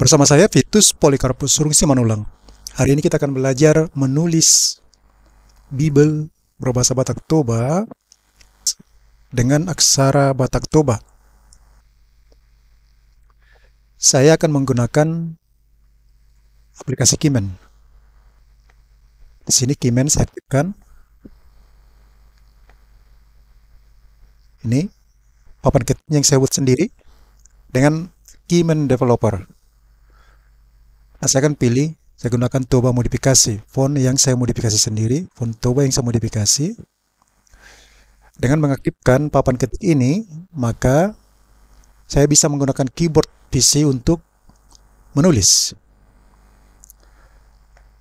Bersama saya Vitus Polikarpus Surung Simanulang. Hari ini kita akan belajar menulis Bible berbahasa Batak Toba dengan aksara Batak Toba. Saya akan menggunakan aplikasi Kimen. Di sini Kimen saya aktifkan. Ini papan ketiknya yang saya buat sendiri dengan Kimen Developer. Nah, saya akan pilih, saya gunakan Toba modifikasi, font yang saya modifikasi sendiri, font Toba yang saya modifikasi. Dengan mengaktifkan papan ketik ini, maka saya bisa menggunakan keyboard PC untuk menulis.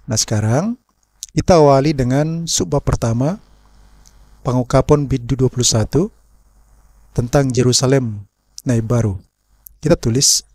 Nah, sekarang kita awali dengan subbab pertama, pengungkapan Biddu 21 tentang Yerusalem Naib Baru. Kita tulis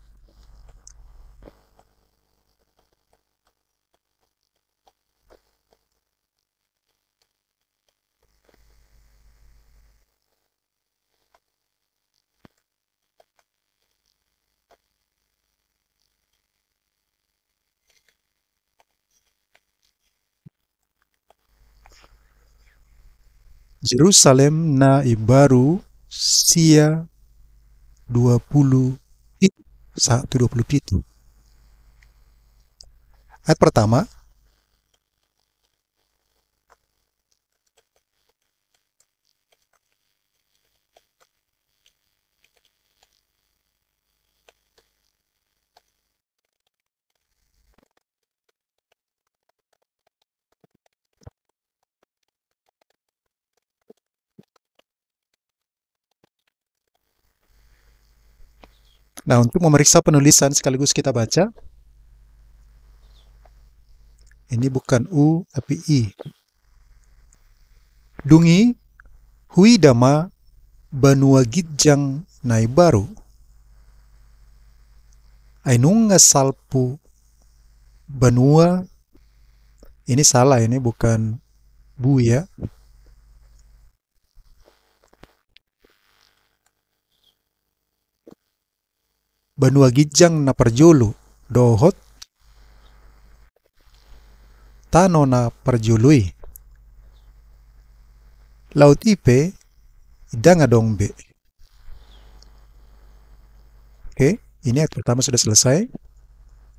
Yerusalem Naib Baru Sia 20 120 pitu. Ayat pertama, nah untuk memeriksa penulisan sekaligus kita baca, ini bukan U tapi I. Dungi hui dama banua gidjang Naib Baru. Ainung salpu banua, ini salah, ini bukan bu ya. Banua gidjang na perjulu dohot tano na perjului. Laut ipe idanga dongbe. Oke, ini ayat pertama sudah selesai.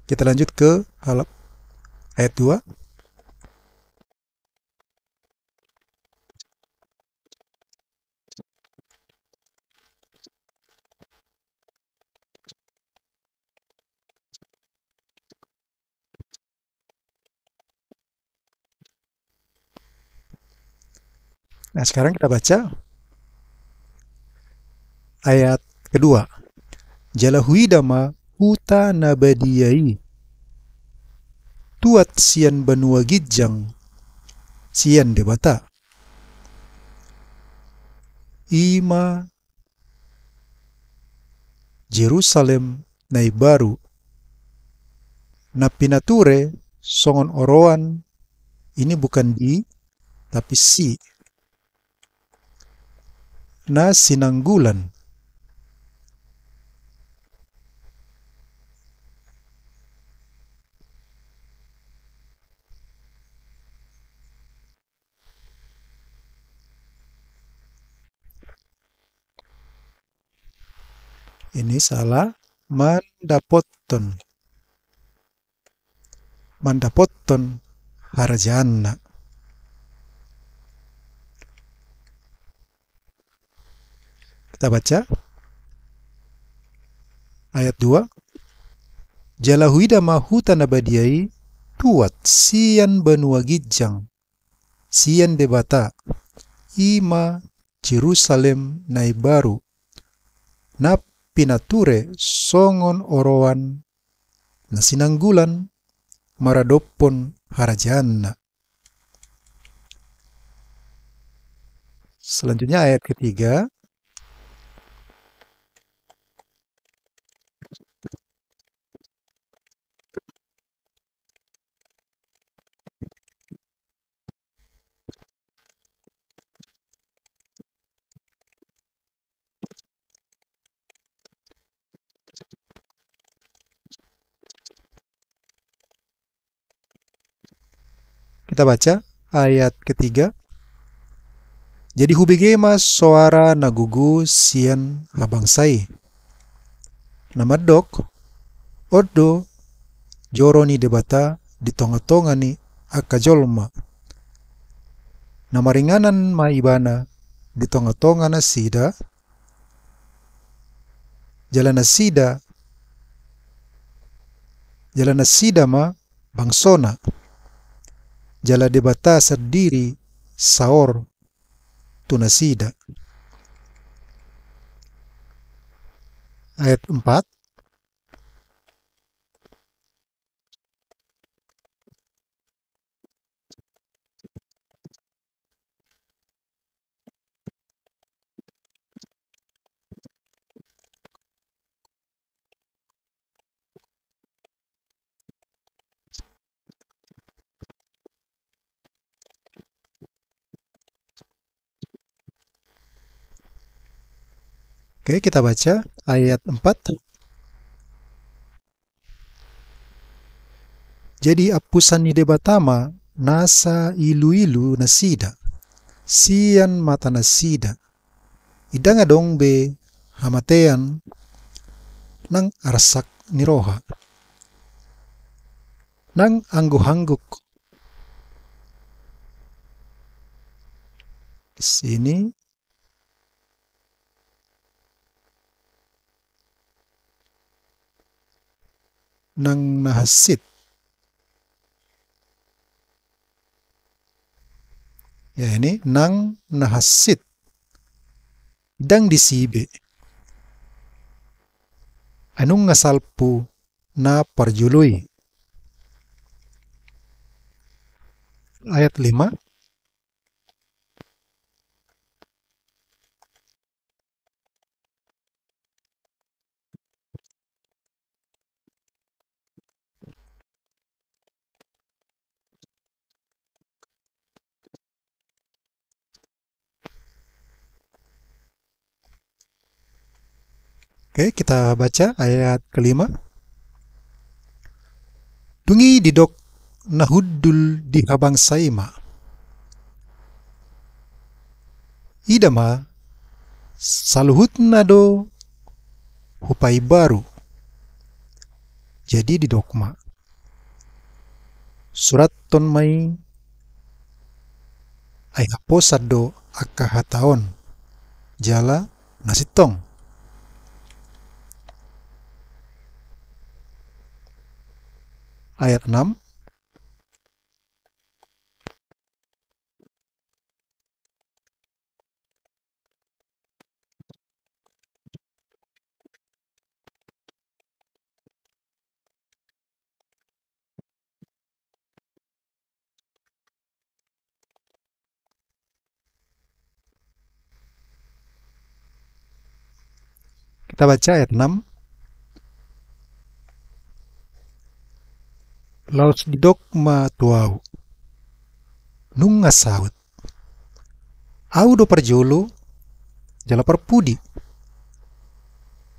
Kita lanjut ke ayat 2. Nah, sekarang kita baca ayat kedua. Jalahui dama huta nabadiyai. Tuat sian banua gidjang sian debata. Ima Jerusalem Naib Baru. Na pinature songon oroan, ini bukan di tapi si. Na sinanggulan. Ini salah. Mandapotton. Mandapotton harajana. Kita baca ayat 2. Jalahuida mahuta nabadiai tuat sian banua gidjang sian debata ima Jerusalem Naib Baru na pinature songon oroan na sinanggulan maradopon harajana. Selanjutnya ayat ketiga. Kita baca ayat ketiga. Jadi hubigema suara nagugu sian habangsai. Namadok odo joroni debata di tonga-tonga ni akajolma. Namaringanan maibana di tonga-tonga na sida. Jalan na sida ma bangsona. Jala debata sendiri saor tunasida. Ayat 4. Oke, kita baca ayat 4. Jadi apusan ni debatama nasa ilu-ilu nasida. Sian mata nasida. Idanga dong be hamatean nang arasak ni roha. Nang angguhangguk. Di sini nang nahasit. Ya ini nang nahasit. Dang disibe. Anong ngasalpu na parjului. Ayat 5. Oke, kita baca ayat kelima. Dungi didok nahuddul di habang saima. Idama saluhut nado hupai baru. Jadi didokma. Surat ton mai ay haposado akahataon. Jala nasitong. Ayat 6. Kita baca ayat 6. Laos didok ma tuau. Nung ngasawat. Au do parjolo jala parpudi.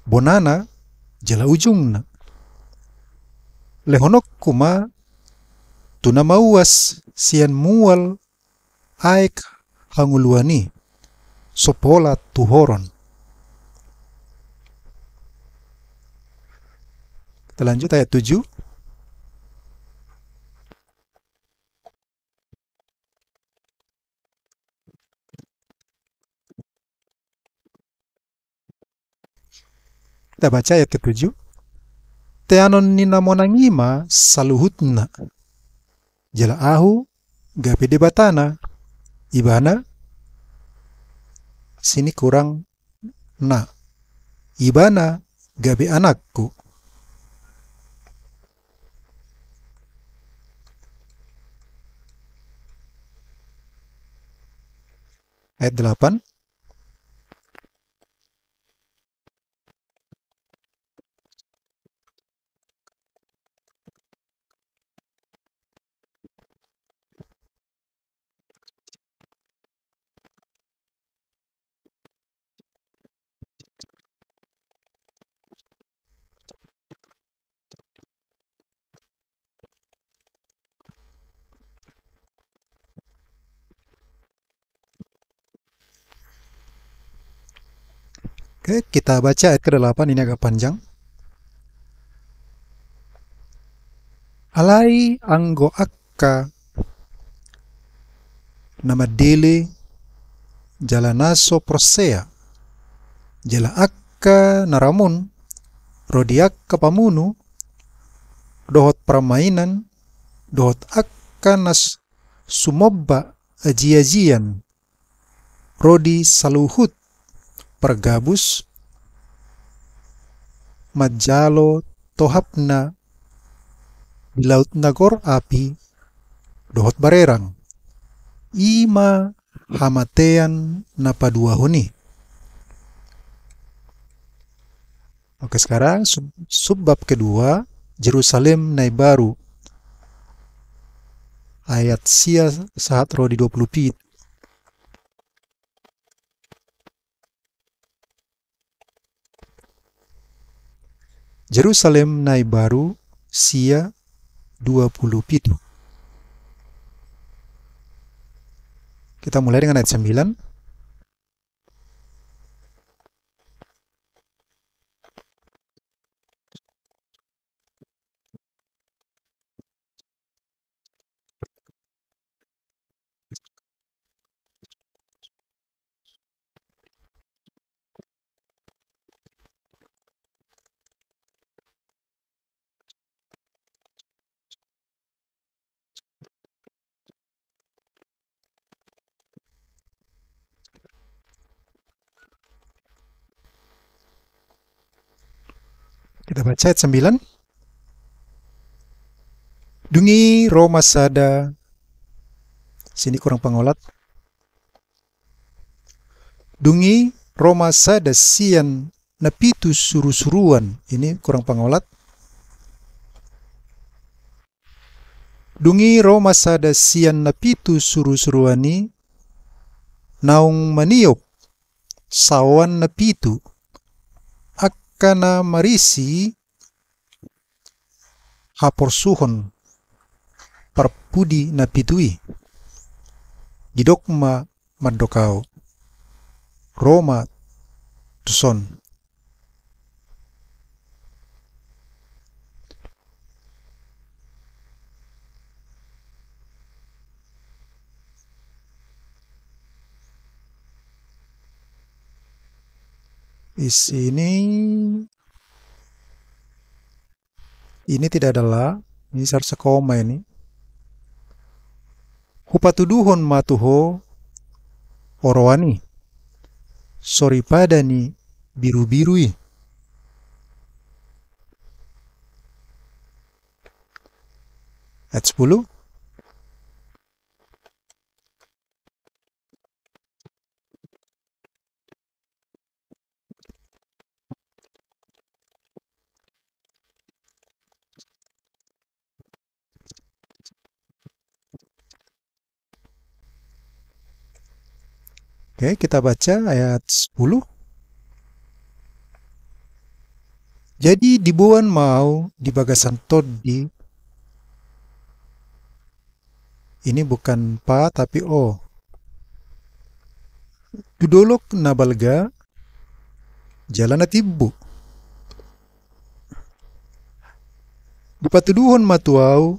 Bonana jala ujungna. Lehonok kuma tunamauas sian mual aek hanguluani. Sopola tuhoron. Kita lanjut ayat 7. Kita baca ayat ke-7. Teanon nina monangima saluhutna. Jala ahu gape debatana. Ibana sini kurang na. Ibana gabe anakku. Ayat 8. Oke, kita baca ayat ke-8, ini agak panjang. Alai anggo akka nama dele jalanaso prosea jala akka naramun rodi akka pamunu dohot permainan dohot akka nas sumobba aji-ajian rodi saluhut pergabus majalo tohapna di laut nagor api dohot barerang ima hamatean napaduahuni. Oke, sekarang subbab kedua, Jerusalem nai baru. Ayat sia saat roh di 20 pit. Jerusalem nai baru sia 20 pitu. Kita mulai dengan ayat 9. Kita baca ayat 9. Dungi Roma sada. Sini kurang pengolat. Dungi Roma sada sian napitu suru-suruan. Ini kurang pengolat. Dungi Roma sada sian napitu suru-suruani naung maniok sawan napitu akana marisi haporsuhon parpudi napitui gidokma madokao Roma tuson. Di sini ini tidak adalah, ini seharusnya koma ini. Hupatuduhon matuho orowani sori padani biru-birui. Ayat 10. Oke, kita baca ayat 10. Jadi dibuan mau di bagasan todi. Ini bukan pa tapi o. Dudolok nabalga jalan natibbu. Dipatuduhon matuau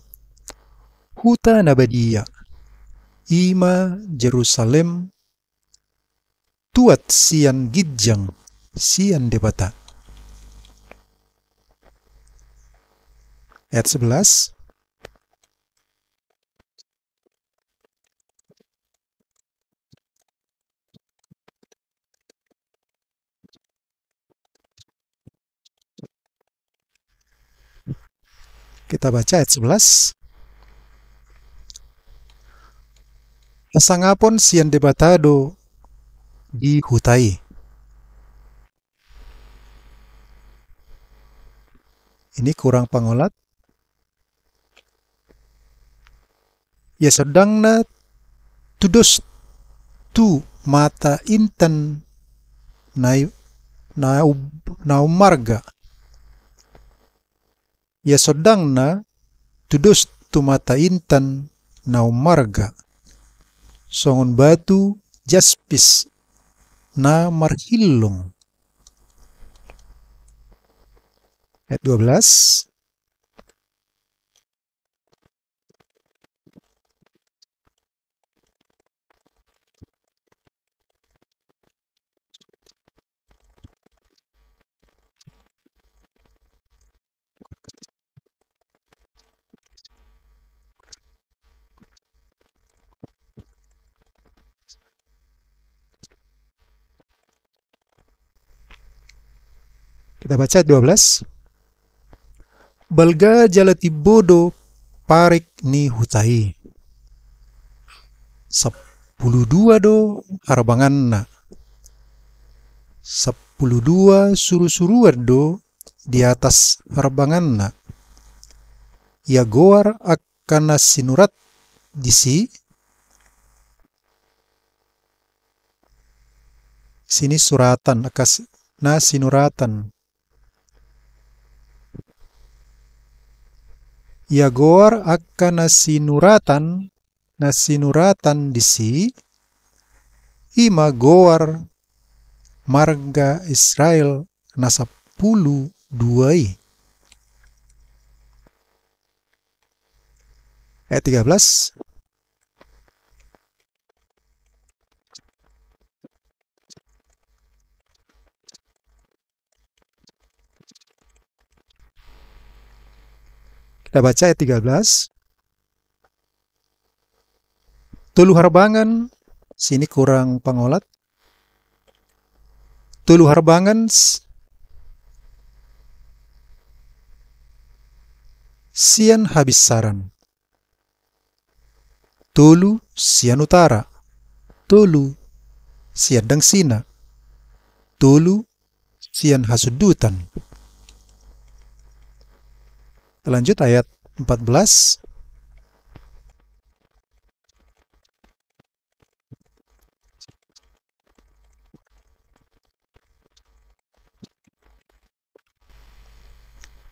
huta nabadia. Ima Jerusalem tuat sian gidjang sian debata. Ayat 11. Kita baca ayat 11. Asangapon sian debatado di hutai. Ini kurang pengolat. Ya sedang na tudos tu mata intan na marga. Ya sedang na tudos tu mata intan na marga. Songon batu jaspis na marhilong Ayat 12. Kita baca ayat 12. Balga jalati bodo parik ni hutai. 12 do harabanganna. 12 suruh-suruan do di atas harabanganna. Ya goar akan sinurat disi. Sini suratan akas na sinuratan. Ya goar akan nasinuratan disi ima goar marga Israel na 12 duai. Ayat 13. Kita baca ayat 13. Tulu harbangan, sini kurang pengolat. Tulu harbangan sian habis saran. Tulu sian utara. Tulu sian dangsina. Tulu sian hasudutan. Lanjut ayat 14.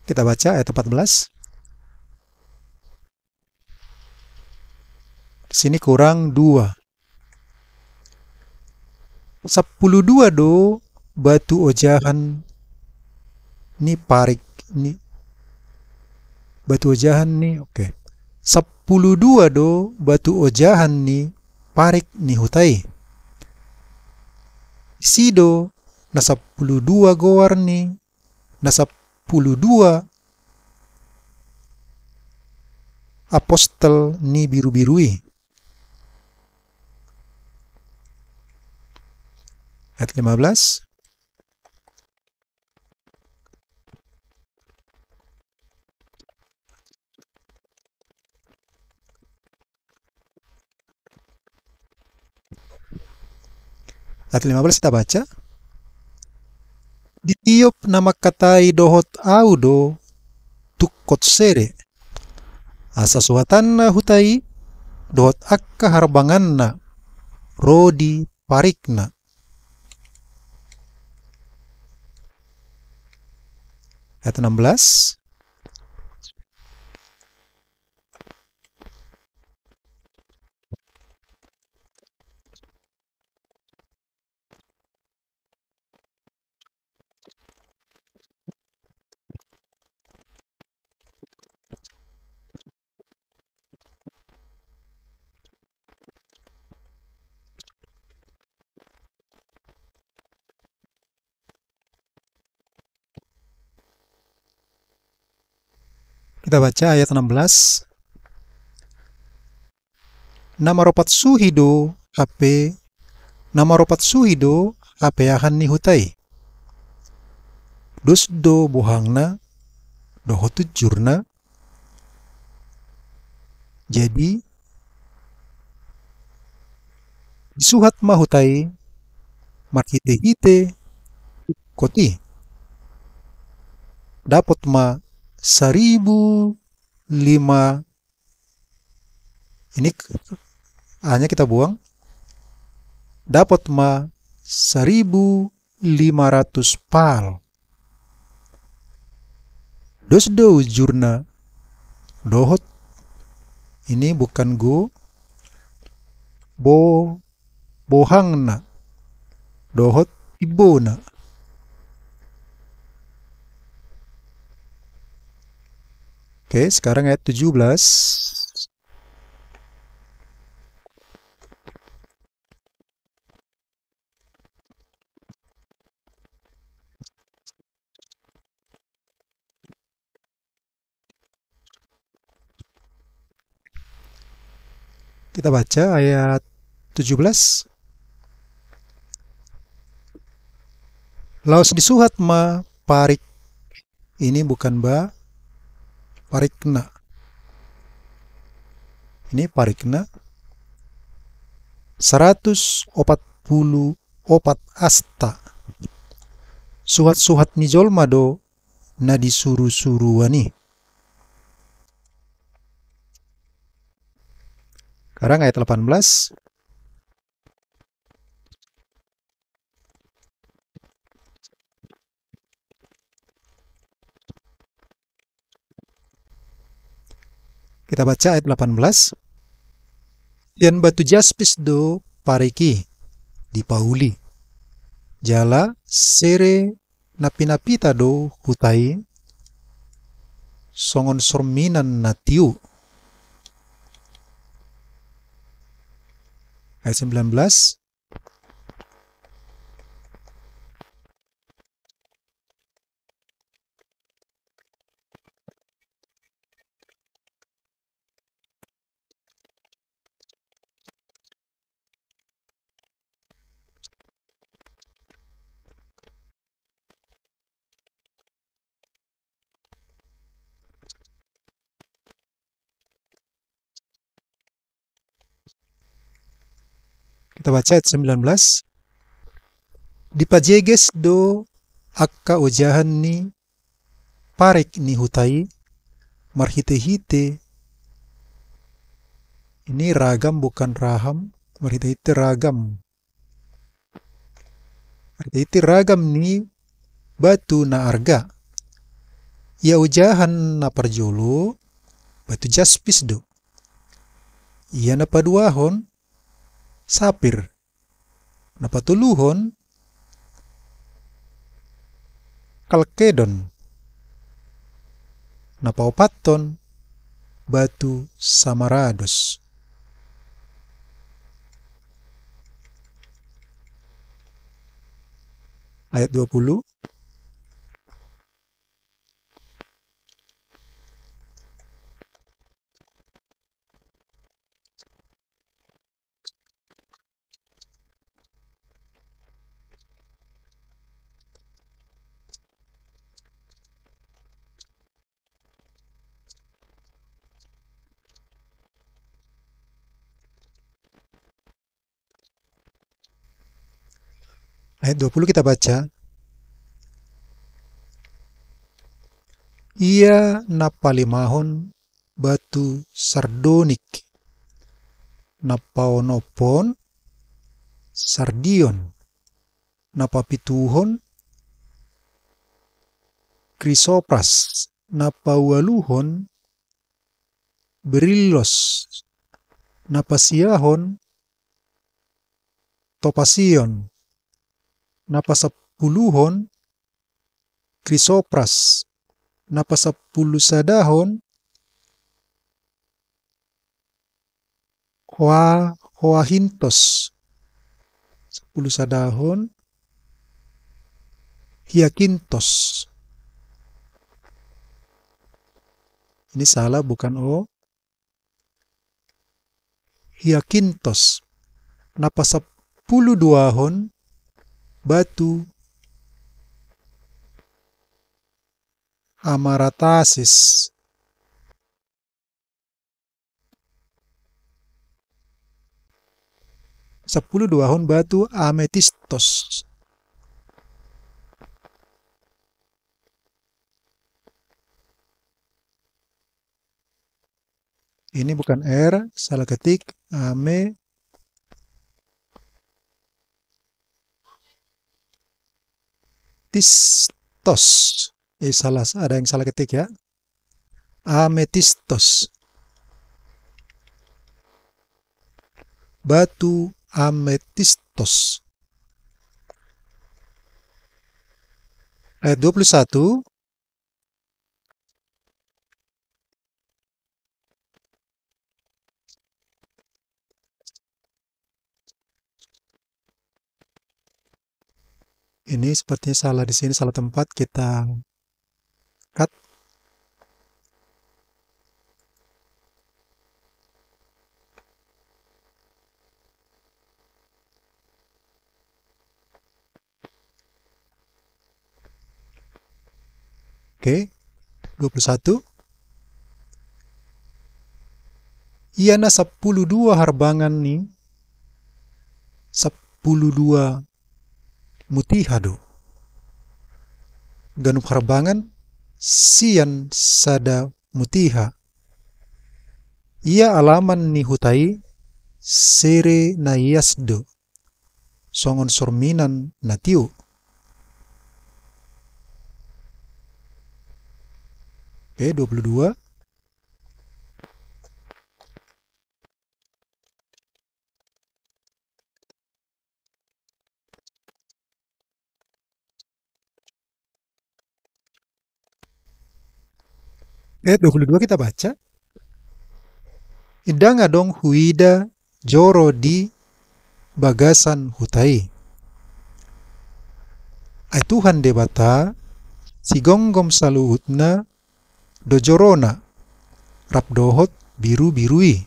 Kita baca ayat 14. Sini kurang 2. 12 do batu ojahan ni parik ni. Batu ojahan ni, oke. 12 do batu ojahan ni parik ni hutai. Sido na 12 goar ni na 12 apostel ni biru-birui. Ayat 15. Ayat 15 kita baca. Ditiup nama katai dohot audo tukot sere. Asa suhatanna hutai dohot akka harbanganna rodi parikna. Ayat 16. Kita baca ayat 16. Nama ropat suhido HP akan ni hutai. Dus do buhangna doho tujurna. Jadi disuhat mahutai marhite-hite koti. Dapat ma 1.005. Ini hanya kita buang. Dapat ma 1.500 pal. Dos do jurna dohot. Ini bukan go. Bohangna. Dohot ibona. Oke, sekarang ayat 17. Kita baca ayat 17. Laos disuhat ma parik. Ini bukan ba parikna. Ini parikna. 144 asta. Suhat-suhat ni jolma do na disuruh-suruhani. Sekarang ayat 18. Kita baca ayat 18. Dan batu jaspis do pariki di pauli. Jala sere napi-napita do hutai songon sorminan natiu. Ayat 19. Kita baca ayat 19. Dipajeges do akka ujahan ni parik ni hutai marhite-hite. Ini ragam bukan raham. Marhite-hite ragam. Marhite-hite ragam ni batu na arga. Ia ujahan na parjolo batu jaspis do. Ia na paduahon sapir. Na patuluhon kalkedon. Na paupaton batu samarados. Ayat 20. Ayat 20 kita baca. Ia napalimahon batu sardonik. Napaonopon sardion. Napapituhon krisopras. Napawaluhon berillos. Napasiahon topasion. Napasapuluhon krisopras. Napasapulu sadahon hoahintos. 10 sadahon hiakintos. Ini salah bukan o. Hiakintos. Napasapulu duahon batu amaratasis. Sepuluh duahon batu ametistos. Ini bukan R, salah ketik. Ametistos. Salah, ada yang salah ketik ya. Ametistos. Batu ametistos. Ayat 21. Ini sepertinya salah di sini, salah tempat, kita cut. Oke, 21. Iana 12 harbangan nih, 12 mutihado. Ganup harbangan sian sada mutiha. Ia alaman ni hutai sere na yasdo. Songon sorminan na tiu. Oke, 22. Ayat 22 kita baca. Idang adong huida joro di bagasan hutai. Ay Tuhan debata si gonggom saluhutna do jorona rap dohot biru-birui.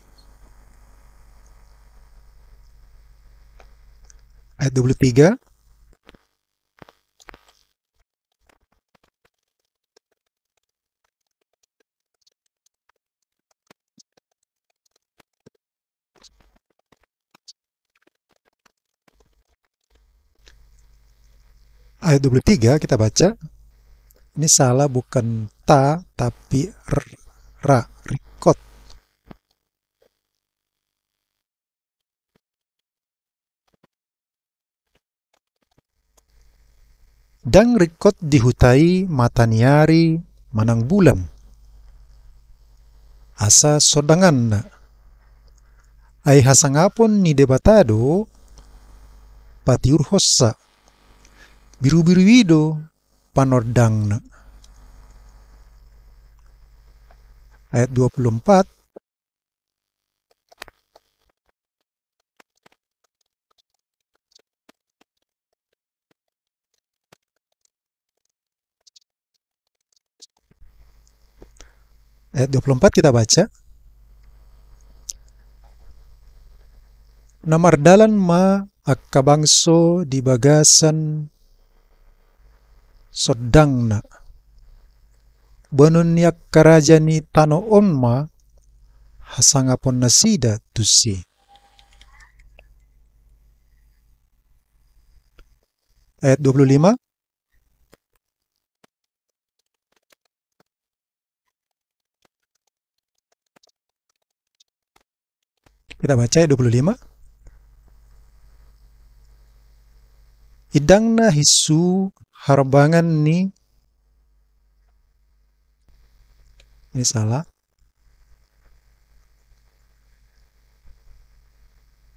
Ayat 23. Ayat 23 kita baca. Ini salah, bukan ta tapi ra, rikot. Dang rikot dihutai mataniari manang bulan. Asa sodangan na. Ay hasangapon ni debatado patiur hossa. Biru-biru wido panordang na. Ayat 24. Ayat 24 kita baca. Namardalan ma akkabangso di bagasan sodang na. Banun yak karajani tano onma hasangapon nasida tusi. Ayat 25. Kita baca ayat 25. Idang na hisu harbangan ni. Ini salah.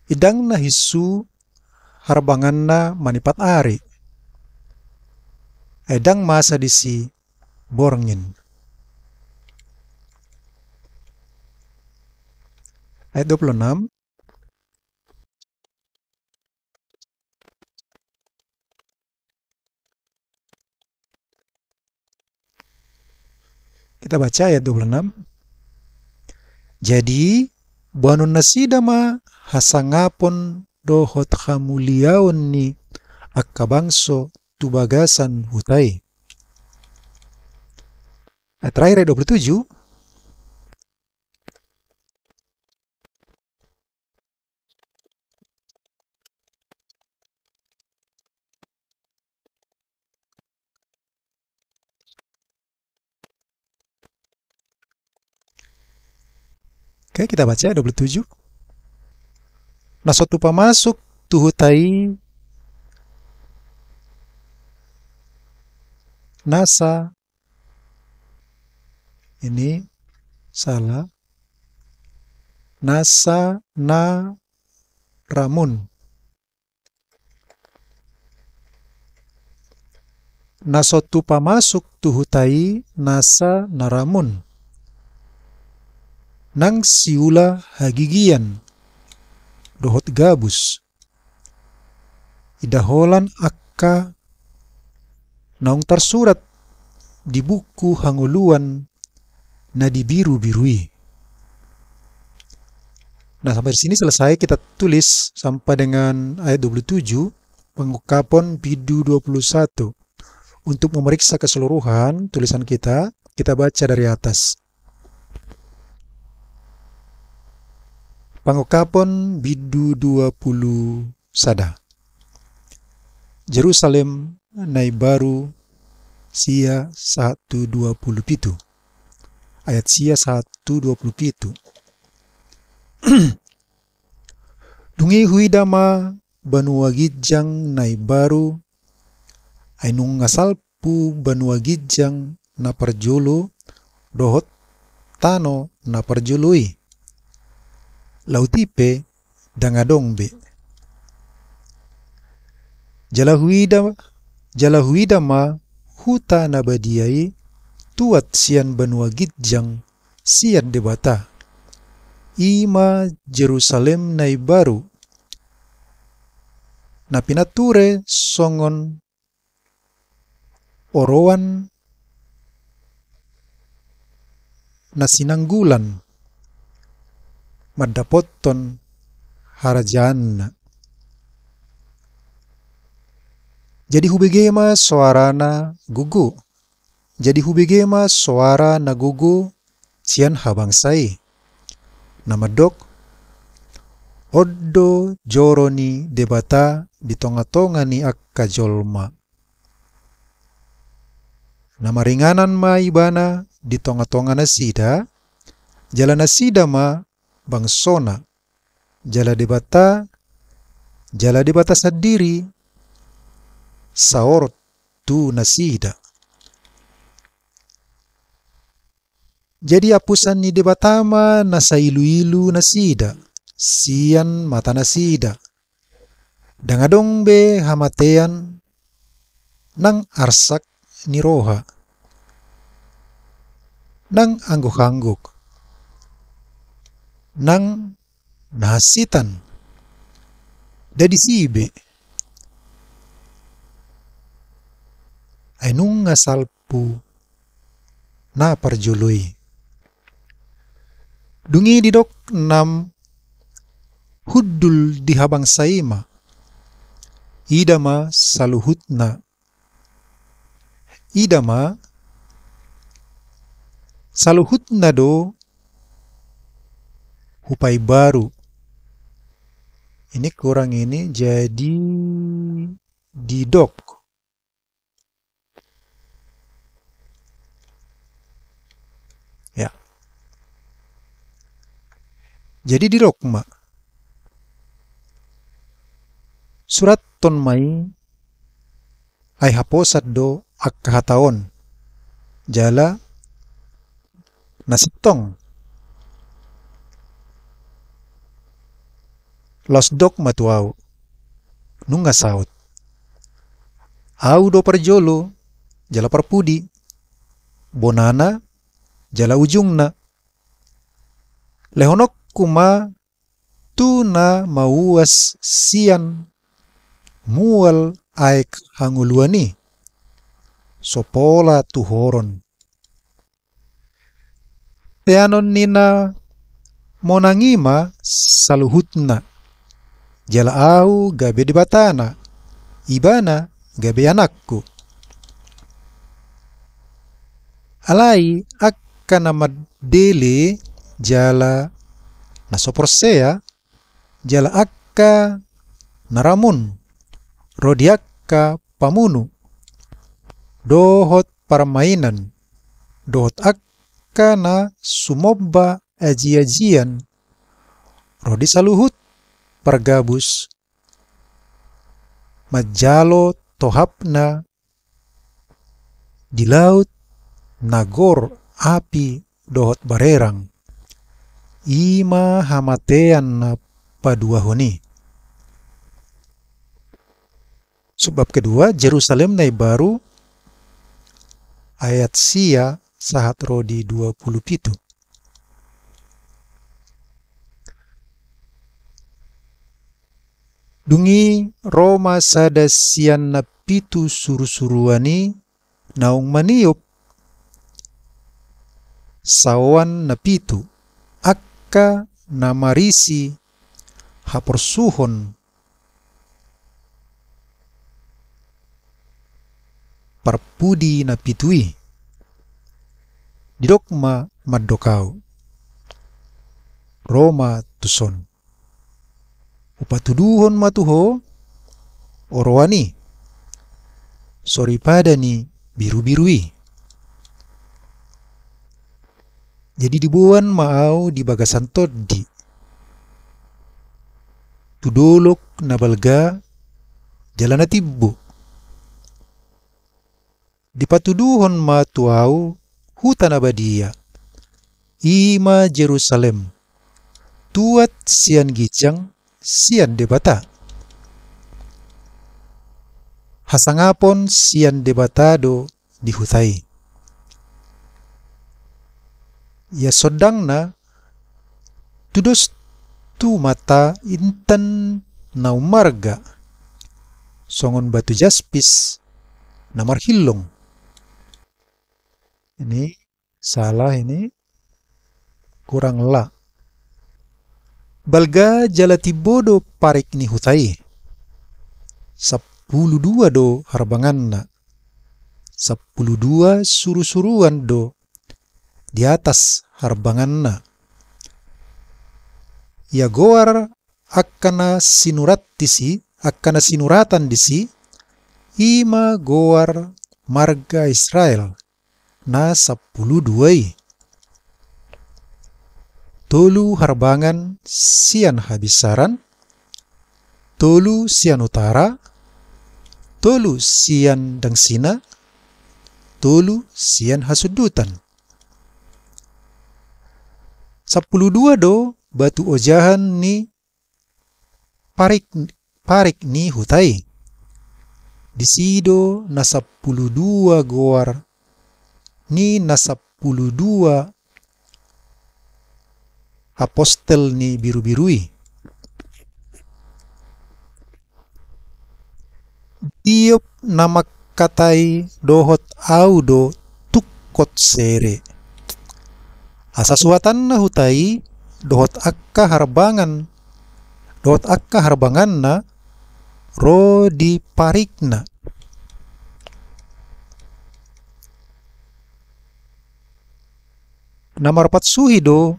Idang na hisu harbangan na manipat ari. Edang masa disi borngin. Ayat 26. Kita baca ayat 26. Jadi banun nasidama hasangapon dohot hamuliaon ni akkabangso tubagasan hutai. Ayat terakhir ayat 27. Oke, kita baca 27. Nasotu pamasuk tuhutai nasa. Ini salah. Nasa na ramun. Nasotu pamasuk tuhutai nasa naramun. Nang siula hagigian dohot gabus. Idaholan akka naung tersurat di buku hanguluan na dibiru-birui. Nah, sampai sini selesai kita tulis sampai dengan ayat 27, pengungkapan Bidu 21. Untuk memeriksa keseluruhan tulisan kita baca dari atas. Pengungkapan Bidu 20 sada. Jerusalem nai baru sia 1:27. Ayat sia 1:27. Dungi huidama banua gijang nai baru ainung ngasalpu banua gijang na perjulu dohot tano na perjului lautipe dangadongbe jalahuidama huta na badiai tuat sian banua gijang sian debata ima Jerusalem nai baru na pinature songon orowan na sinanggulan madapoton harajaan. Jadi hubegema suarana gugu. Jadi hubegema suara na gugu sian habangsai. Nama dok oddo joroni debata di tonga-tonga ni akka jolma. Nama ringanan ma ibana di tonga-tonga na sida, jala na sida ma bangsona, jala debata sendiri, saor tu na sida. Jadi apusan ni debatama na sa ilu-ilu na sida, sian mata na sida. Dangadong be hamatean nang arsak ni roha nang angguk-angguk nang nahasitan dadi sibe ay nung ngasalpu na parjului dungi didok nam huddul di habang saima idama saluhutna idama saluhutna do hupai baru. Ini kurang ini jadi didok. Ya. Jadi didok mak. Surat ton mai ay haposat do akkahataon jala nasitong losdok matuaw nunga saut au do perjolo jala perpudi bonana jala ujungna lehonok kuma tuna mauas sian mual aek hanguluani sopola tuhoron teanon nina monangima saluhutna jala au gabe debatana ibana gabe anakku alai akka nama dele jala nasoporsea jala akka naramun rodiakka pamunu dohot permainan dohot akka na sumobba aji-ajian rodi saluhut pergabus majalo tohapna di laut nagor api dohot barerang ima hamatean na paduahoni. Sebab kedua, Jerusalem nai baru ayat sia sahat rodi 27. Dungi Roma sada sian na pitu suru-suruani naung maniup sawan na pitu akka namarisi haporsuhon parpudi na pitui didokma maddokau Roma tuson upatuduhon matuho orowani soripadani biru-birui. Jadi dibuan mau di bagasan toddi tudolok na balga jalana tibbu dipatuduhon matuau hutan abadia ima Jerusalem tuat sian gijang sian debata hasangapon sian debatado dihutai ya sodangna tudos tu mata intan naumarga songon batu jaspis namar hilong. Ini salah, ini kurang la. Balga jalati bodo parik ni hutai 12 do harbanganna 12 suru-suruan do di atas harbanganna ya goar akkana sinurat disi akkana sinuratan disi ima goar marga Israel na 12 tolu harbangan sian habisaran tolu sian utara tolu sian dangsina tolu sian hasudutan 12 do batu ojahan ni parik ni hutai disido na 12 goar ni na 12 apostel ni biru-birui tiop nama katai dohot audo tukkot sere asasuatan na hutai dohot akka harbangan na ro di parikna namar patsuhi do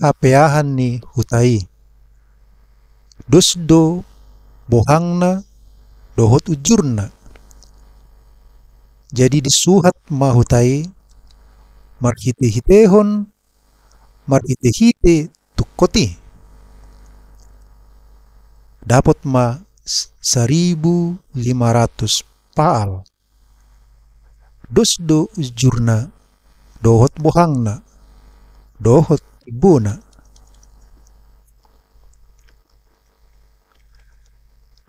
apeahan ni hutai dosdo bohangna dohot ujurna jadi disuhat mahutai marhite-hitehon marhite-hite tukkoti dapat ma 1.500 paal dosdo ujurna dohot bohangna dohot ibuna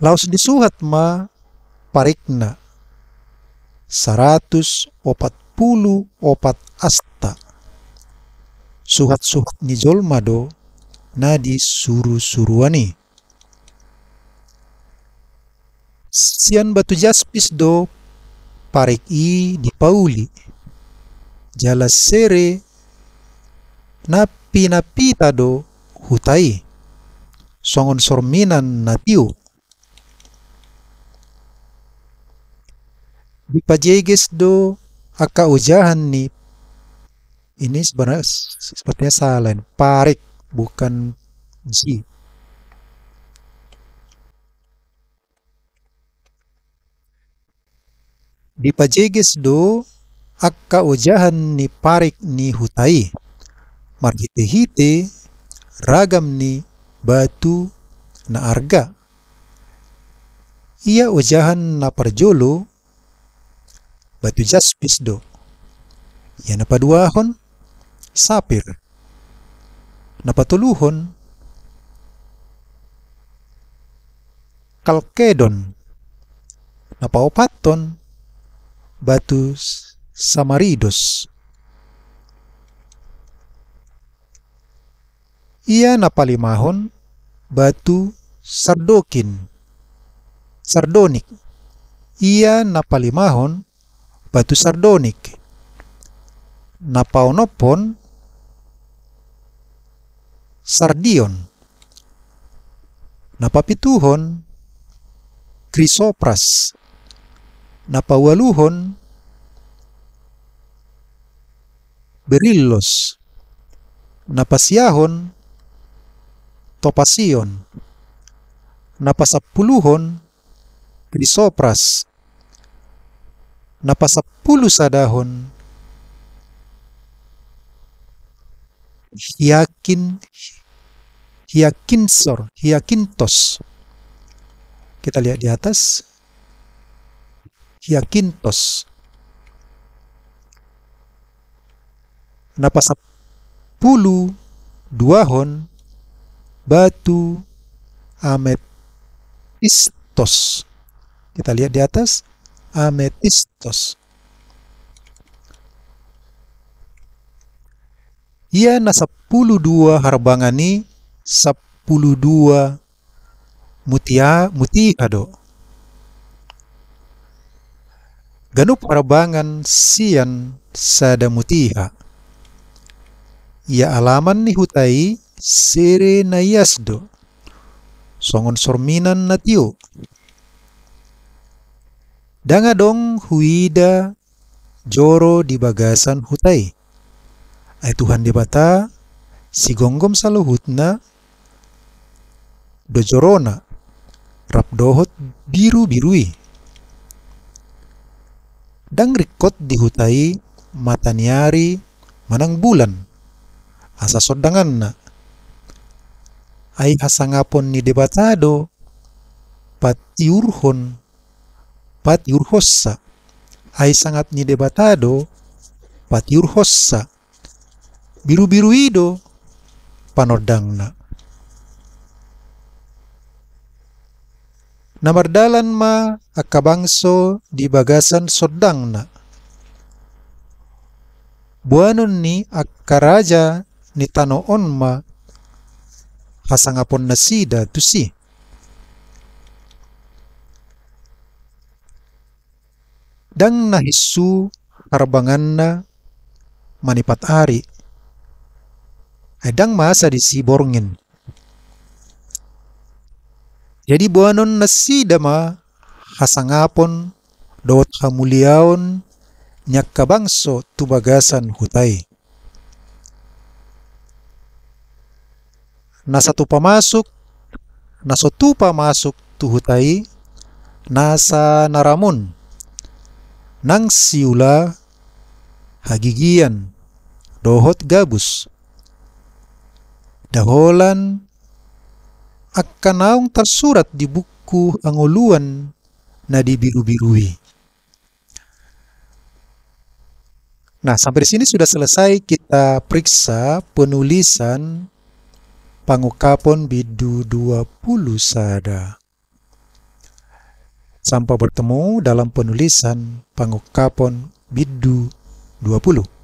laos disuhat ma parikna 144 asta suhat-suhat ni jolmado na di suru-suruani sian batu jaspis do parik i di pauli jala sere na pinapita do hutai songon sorminan na tiu di pajeges do aka ujahan ni ini sepertinya salah parik bukan ji di pajeges do akka ujahan ni parik ni hutai marhite-hite ragam ni batu na arga ia ujahan na parjolo batu jaspis do ia napaduahon sapir napatuluhon kalkedon napaopaton batu samaridos ia napalimahon batu sardonik ia napalimahon batu sardonik. Napaonopon sardion. Napapituhon chrysopras. Napawaluhon berillos. Napasiahon topasion. Napasapuluhon chrysopras. Napasapulu sadahon hiakintos. Kita lihat di atas. Hiakintos. Napasapulu duahon batu ametistos. Kita lihat di atas. Ametistos. Ia na 12 harbangani 12 mutihado. Ganup harbangan sian sada mutiha. Ia alaman ni hutai sere na yasdo. Songon sorminan na tiyo. Dangadong huida joro di bagasan hutai. Ay Tuhan di bata si gonggom saluhutna dojorona rapdohot biru-birui. Dang rikot di hutai mataniari manang bulan asa sodangan na. Ay hasangapon ni debatado patiurhossa. Ay sangat ni debatado patiurhossa. Biru-biruido panodangna. Namardalan ma akabangso di bagasan sodangna. Buanon ni akkaraja ni tanoon ma hasangapon nasida tusi. Dang nahisu harbanganna manipat ari. Adang masa di siborngin. Jadi buanon nasida ma hasangapon dot hamuliaon nyak kabangso tubagasan hutai. Nasotupa masuk tu hutai nasa naramon nang siula hagigian dohot gabus. Daholan akan naung tersurat di buku anguluan na dibiru-birui. Nah, sampai di sini sudah selesai kita periksa penulisan pangukapon bidu 20 sada. Sampai bertemu dalam penulisan pangukapon bidu 20.